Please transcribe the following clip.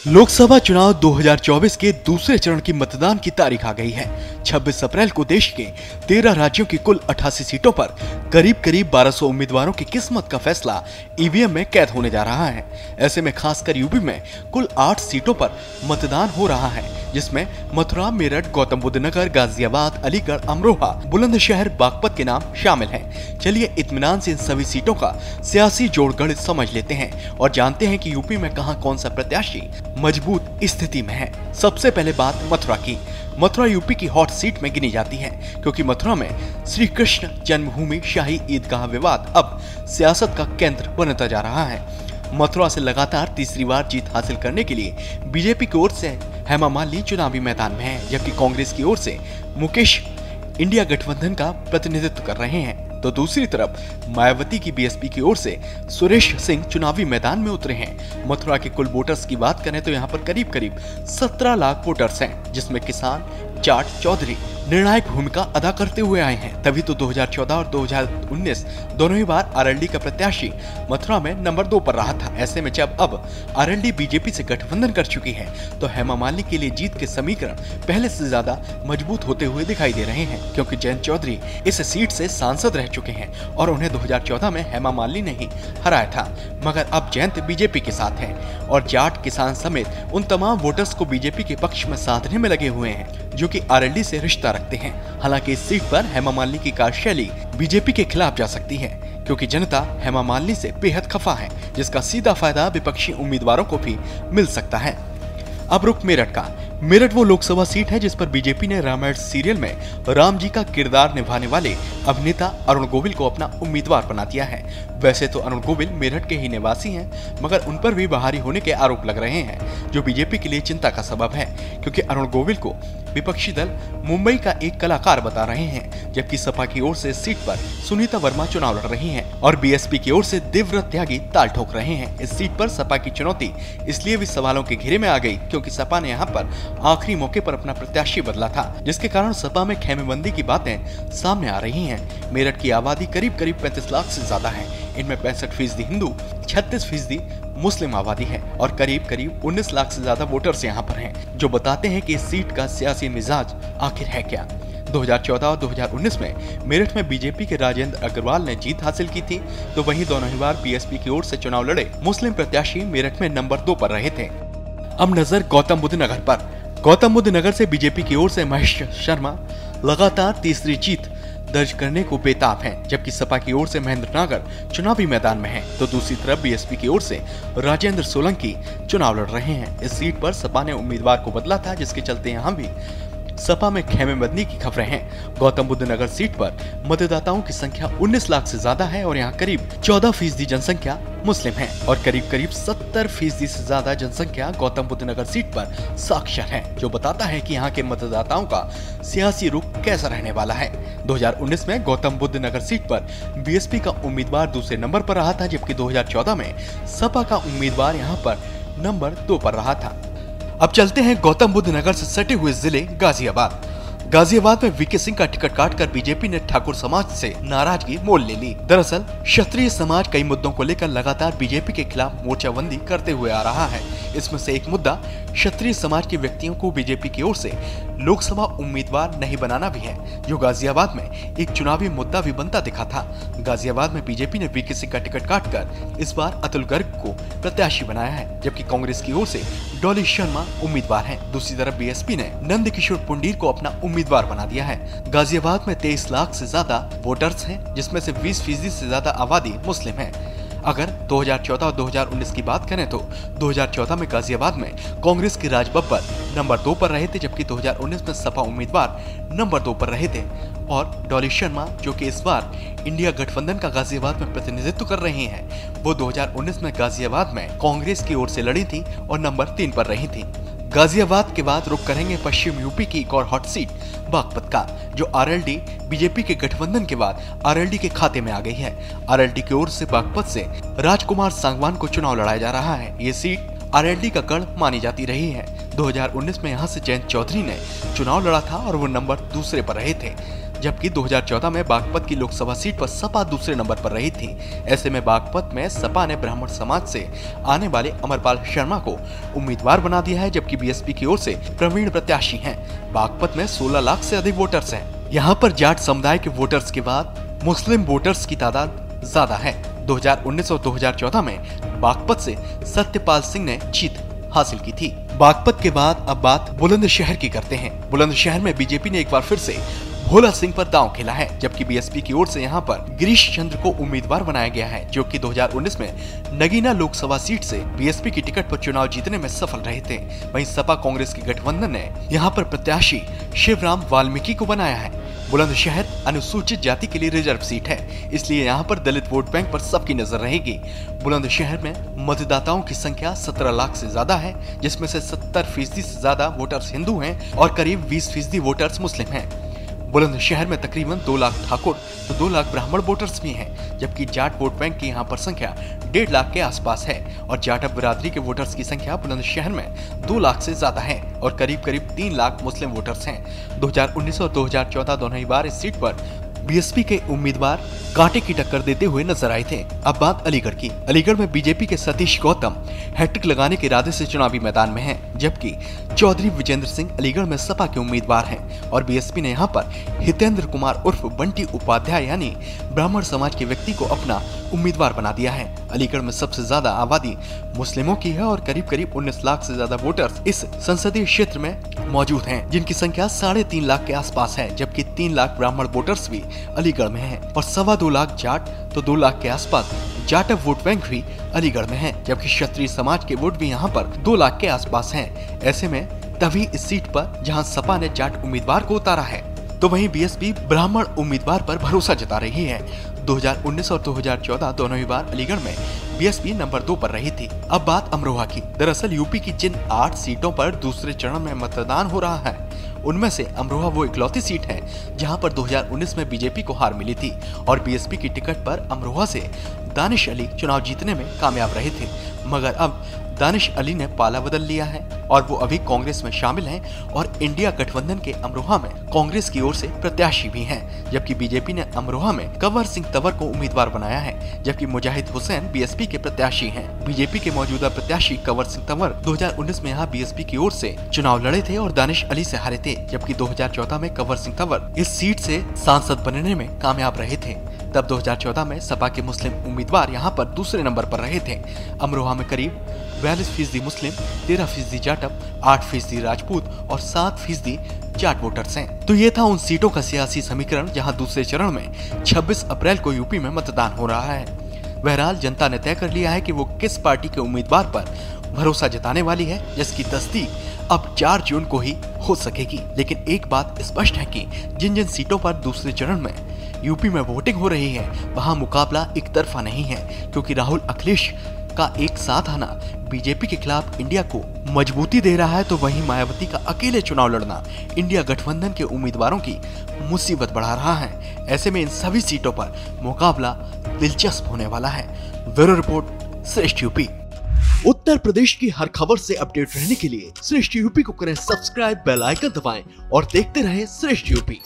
लोकसभा चुनाव 2024 के दूसरे चरण की मतदान की तारीख आ गई है। 26 अप्रैल को देश के 13 राज्यों की कुल 88 सीटों पर करीब 1200 उम्मीदवारों की किस्मत का फैसला ईवीएम में कैद होने जा रहा है। ऐसे में खासकर यूपी में कुल 8 सीटों पर मतदान हो रहा है, जिसमें मथुरा, मेरठ, गौतम बुद्ध नगर, गाजियाबाद, अलीगढ़, अमरोहा, बुलंदशहर, बागपत के नाम शामिल हैं। चलिए इत्मीनान से इन सभी सीटों का सियासी जोड़गढ़ समझ लेते हैं और जानते हैं कि यूपी में कहां कौन सा प्रत्याशी मजबूत स्थिति में है। सबसे पहले बात मथुरा की। मथुरा यूपी की हॉट सीट में गिनी जाती है, क्योंकि मथुरा में श्री कृष्ण जन्मभूमि शाही ईदगाह विवाद अब सियासत का केंद्र बनता जा रहा है। मथुरा से लगातार तीसरी बार जीत हासिल करने के लिए बीजेपी की ओर से हेमा मालिनी चुनावी मैदान में है, जबकि कांग्रेस की ओर से मुकेश इंडिया गठबंधन का प्रतिनिधित्व कर रहे हैं। तो दूसरी तरफ मायावती की बीएसपी की ओर से सुरेश सिंह चुनावी मैदान में उतरे हैं। मथुरा के कुल वोटर्स की बात करें तो यहाँ पर करीब 17 लाख वोटर्स हैं, जिसमें किसान, जाट, चौधरी निर्णायक भूमिका अदा करते हुए आए हैं। तभी तो 2014 और 2019 दोनों ही बार आरएलडी का प्रत्याशी मथुरा में नंबर 2 पर रहा था। ऐसे में जब अब आरएलडी बीजेपी से गठबंधन कर चुकी है, तो हेमा मालिनी के लिए जीत के समीकरण पहले से ज्यादा मजबूत होते हुए दिखाई दे रहे हैं, क्योंकि जयंत चौधरी इस सीट से सांसद रह चुके हैं और उन्हें 2014 में हेमा मालिनी ने ही हराया था। मगर अब जयंत बीजेपी के साथ हैं और जाट, किसान समेत उन तमाम वोटर्स को बीजेपी के पक्ष में साधने में लगे हुए हैं, जो कि आरएलडी से रिश्ता रखते हैं। हालांकि इस सीट पर हेमा मालिनी की कार्यशैली बीजेपी के खिलाफ जा सकती है, क्योंकि जनता हेमा मालिनी से बेहद खफा है, जिसका सीधा फायदा विपक्षी उम्मीदवारों को भी मिल सकता है। अब रुख मेरठ का। मेरठ वो लोकसभा सीट है जिस पर बीजेपी ने रामायण सीरियल में राम जी का किरदार निभाने वाले अभिनेता अरुण गोविल को अपना उम्मीदवार बना दिया है। वैसे तो अरुण गोविल मेरठ के ही निवासी हैं, मगर उन पर भी बाहरी होने के आरोप लग रहे हैं, जो बीजेपी के लिए चिंता का सबब है, क्योंकि अरुण गोविल को विपक्षी दल मुंबई का एक कलाकार बता रहे हैं, जबकि सपा की ओर से इस सीट पर सुनीता वर्मा चुनाव लड़ रही हैं और बीएसपी की ओर से देवव्रत त्यागी ताल ठोक रहे हैं। इस सीट पर सपा की चुनौती इसलिए भी सवालों के घेरे में आ गई, क्योंकि सपा ने यहाँ पर आखिरी मौके पर अपना प्रत्याशी बदला था, जिसके कारण सपा में खेमेबंदी की बातें सामने आ रही हैं। मेरठ की आबादी करीब 35 लाख से ज्यादा है। इनमें 65% हिंदू, 36% मुस्लिम आबादी है और करीब 19 लाख से ज्यादा वोटर्स यहाँ पर हैं, जो बताते हैं कि इस सीट का सियासी मिजाज आखिर है क्या। 2014 और 2019 में मेरठ में बीजेपी के राजेंद्र अग्रवाल ने जीत हासिल की थी, तो वहीं दोनों ही बार बीएसपी की ओर से चुनाव लड़े मुस्लिम प्रत्याशी मेरठ में नंबर 2 पर रहे थे। अब नजर गौतम बुद्ध नगर पर। गौतम बुद्ध नगर से बीजेपी की ओर से महेश शर्मा लगातार तीसरी जीत दर्ज करने को बेताब हैं, जबकि सपा की ओर से महेंद्र नागर चुनावी मैदान में हैं, तो दूसरी तरफ बीएसपी की ओर से राजेंद्र सोलंकी चुनाव लड़ रहे हैं। इस सीट पर सपा ने उम्मीदवार को बदला था, जिसके चलते यहाँ भी सपा में खेमेबंदी की खबरें हैं। गौतम बुद्ध नगर सीट पर मतदाताओं की संख्या 19 लाख से ज्यादा है और यहाँ करीब 14% जनसंख्या मुस्लिम है और करीब 70% से ज्यादा जनसंख्या गौतम बुद्ध नगर सीट पर साक्षर है, जो बताता है कि यहाँ के मतदाताओं का सियासी रुख कैसा रहने वाला है। 2019 में गौतम बुद्ध नगर सीट पर बीएसपी का उम्मीदवार दूसरे नंबर पर रहा था, जबकि 2014 में सपा का उम्मीदवार यहाँ पर नंबर 2 पर रहा था। अब चलते हैं गौतम बुद्ध नगर से सटे हुए जिले गाजियाबाद। गाजियाबाद में वीके सिंह का टिकट काटकर बीजेपी ने ठाकुर समाज से नाराजगी मोल ले ली। दरअसल क्षत्रिय समाज कई मुद्दों को लेकर लगातार बीजेपी के खिलाफ मोर्चाबंदी करते हुए आ रहा है। इसमें से एक मुद्दा क्षत्रिय समाज के व्यक्तियों को बीजेपी की ओर से लोकसभा उम्मीदवार नहीं बनाना भी है, जो गाजियाबाद में एक चुनावी मुद्दा भी बनता दिखा था। गाजियाबाद में बीजेपी ने वीके सिंह का टिकट काटकर इस बार अतुल गर्ग को प्रत्याशी बनाया है, जबकि कांग्रेस की ओर से डॉली शर्मा उम्मीदवार हैं। दूसरी तरफ बीएसपी ने नंद किशोर पुंडीर को अपना उम्मीदवार बना दिया है। गाजियाबाद में 23 लाख से ज्यादा वोटर्स हैं, जिसमें से 20% से ज्यादा आबादी मुस्लिम है। अगर 2014 और 2019 की बात करें तो 2014 में गाजियाबाद में कांग्रेस के राज बब्बर नंबर 2 पर रहे थे, जबकि 2019 में सपा उम्मीदवार नंबर 2 पर रहे थे और डॉली शर्मा, जो कि इस बार इंडिया गठबंधन का गाजियाबाद में प्रतिनिधित्व कर रही हैं, वो 2019 में गाजियाबाद में कांग्रेस की ओर से लड़ी थी और नंबर 3 पर रही थी। गाजियाबाद के बाद रुक करेंगे पश्चिम यूपी की एक और हॉट सीट बागपत का, जो आरएलडी बीजेपी के गठबंधन के बाद आरएलडी के खाते में आ गई है। आरएलडी की ओर से बागपत से राजकुमार सांगवान को चुनाव लड़ाया जा रहा है। ये सीट आरएलडी का गढ़ मानी जाती रही है। 2019 में यहाँ से जयंत चौधरी ने चुनाव लड़ा था और वो नंबर 2 पर रहे थे। जबकि 2014 में बागपत की लोकसभा सीट पर सपा दूसरे नंबर पर रही थी। ऐसे में बागपत में सपा ने ब्राह्मण समाज से आने वाले अमरपाल शर्मा को उम्मीदवार बना दिया है, जबकि बीएसपी की ओर से प्रवीण प्रत्याशी हैं। बागपत में 16 लाख से अधिक वोटर्स हैं। यहाँ पर जाट समुदाय के वोटर्स के बाद मुस्लिम वोटर्स की तादाद ज्यादा है। 2019 और 2014 में बागपत से सत्यपाल सिंह ने जीत हासिल की थी। बागपत के बाद अब बात बुलंदशहर की करते हैं। बुलंदशहर में बीजेपी ने एक बार फिर से भोला सिंह पर दांव खेला है, जबकि बीएसपी की ओर से यहां पर गिरीश चंद्र को उम्मीदवार बनाया गया है, जो कि 2019 में नगीना लोकसभा सीट से बीएसपी की टिकट पर चुनाव जीतने में सफल रहे थे। वहीं सपा कांग्रेस के गठबंधन ने यहां पर प्रत्याशी शिवराम वाल्मीकि को बनाया है। बुलंदशहर अनुसूचित जाति के लिए रिजर्व सीट है, इसलिए यहाँ पर दलित वोट बैंक पर सबकी नजर रहेगी। बुलंदशहर में मतदाताओं की संख्या 17 लाख से ज्यादा है, जिसमें से 70% से ज्यादा वोटर्स हिंदू हैं और करीब 20% वोटर्स मुस्लिम हैं। बुलंदशहर में तकरीबन 2 लाख ठाकुर तो 2 लाख ब्राह्मण वोटर्स भी हैं, जबकि जाट वोट बैंक की यहाँ पर संख्या 1.5 लाख के आसपास है और जाटव बिरादरी के वोटर्स की संख्या बुलंदशहर में 2 लाख से ज्यादा है और करीब 3 लाख मुस्लिम वोटर्स हैं। 2019 और 2014 दोनों ही बार इस सीट पर बीएसपी के उम्मीदवार कांटे की टक्कर देते हुए नजर आए थे। अब बात अलीगढ़ की। अलीगढ़ में बीजेपी के सतीश गौतम हैट्रिक लगाने के इरादे से चुनावी मैदान में हैं, जबकि चौधरी विजेंद्र सिंह अलीगढ़ में सपा के उम्मीदवार हैं और बीएसपी ने यहां पर हितेंद्र कुमार उर्फ बंटी उपाध्याय यानी ब्राह्मण समाज के व्यक्ति को अपना उम्मीदवार बना दिया है। अलीगढ़ में सबसे ज्यादा आबादी मुस्लिमों की है और करीब 19 लाख से ज्यादा वोटर्स इस संसदीय क्षेत्र में मौजूद हैं, जिनकी संख्या 3.5 लाख के आसपास है, जबकि 3 लाख ब्राह्मण वोटर्स भी अलीगढ़ में हैं और 2.25 लाख जाट तो 2 लाख के आसपास जाटव वोट बैंक भी अलीगढ़ में है, जबकि क्षत्रिय समाज के वोट भी यहाँ पर 2 लाख के आसपास हैं। ऐसे में तभी इस सीट पर जहाँ सपा ने जाट उम्मीदवार को उतारा है, तो वहीं बीएसपी ब्राह्मण उम्मीदवार पर भरोसा जता रही है। 2019 और 2014 दोनों ही बार अलीगढ़ में बीएसपी नंबर 2 पर रही थी। अब बात अमरोहा की। दरअसल यूपी की जिन 8 सीटों पर दूसरे चरण में मतदान हो रहा है, उनमें से अमरोहा वो इकलौती सीट है जहां पर 2019 में बीजेपी को हार मिली थी और बीएसपी की टिकट पर अमरोहा से दानिश अली चुनाव जीतने में कामयाब रहे थे। मगर अब दानिश अली ने पाला बदल लिया है और वो अभी कांग्रेस में शामिल हैं और इंडिया गठबंधन के अमरोहा में कांग्रेस की ओर से प्रत्याशी भी हैं, जबकि बीजेपी ने अमरोहा में कंवर सिंह तंवर को उम्मीदवार बनाया है, जबकि मुजाहिद हुसैन बीएसपी के प्रत्याशी हैं। बीजेपी के मौजूदा प्रत्याशी कंवर सिंह तंवर 2019 में यहाँ बीएसपी की ओर से चुनाव लड़े थे और दानिश अली से हारे थे, जबकि 2014 में कंवर सिंह तंवर इस सीट से सांसद बनने में कामयाब रहे थे। तब 2014 में सपा के मुस्लिम उम्मीदवार यहाँ पर दूसरे नंबर पर रहे थे। अमरोहा में करीब 42% मुस्लिम, 13% जाटव, 8% राजपूत और 7% जाट वोटर्स हैं। तो ये था उन सीटों का सियासी समीकरण जहां दूसरे चरण में 26 अप्रैल को यूपी में मतदान हो रहा है। बहरहाल जनता ने तय कर लिया है कि वो किस पार्टी के उम्मीदवार पर भरोसा जताने वाली है, जिसकी तस्दीक अब 4 जून को ही हो सकेगी। लेकिन एक बात स्पष्ट है कि जिन जिन सीटों पर दूसरे चरण में यूपी में वोटिंग हो रही है, वहां मुकाबला एक तरफा नहीं है, क्योंकि राहुल अखिलेश का एक साथ आना बीजेपी के खिलाफ इंडिया को मजबूती दे रहा है, तो वहीं मायावती का अकेले चुनाव लड़ना इंडिया गठबंधन के उम्मीदवारों की मुसीबत बढ़ा रहा है। ऐसे में इन सभी सीटों पर मुकाबला दिलचस्प होने वाला है। ब्यूरो रिपोर्ट, श्रेष्ठ यूपी। उत्तर प्रदेश की हर खबर से अपडेट रहने के लिए श्रेष्ठ यूपी को करें सब्सक्राइब, बेल आइकन दबाएं और देखते रहें श्रेष्ठ यूपी।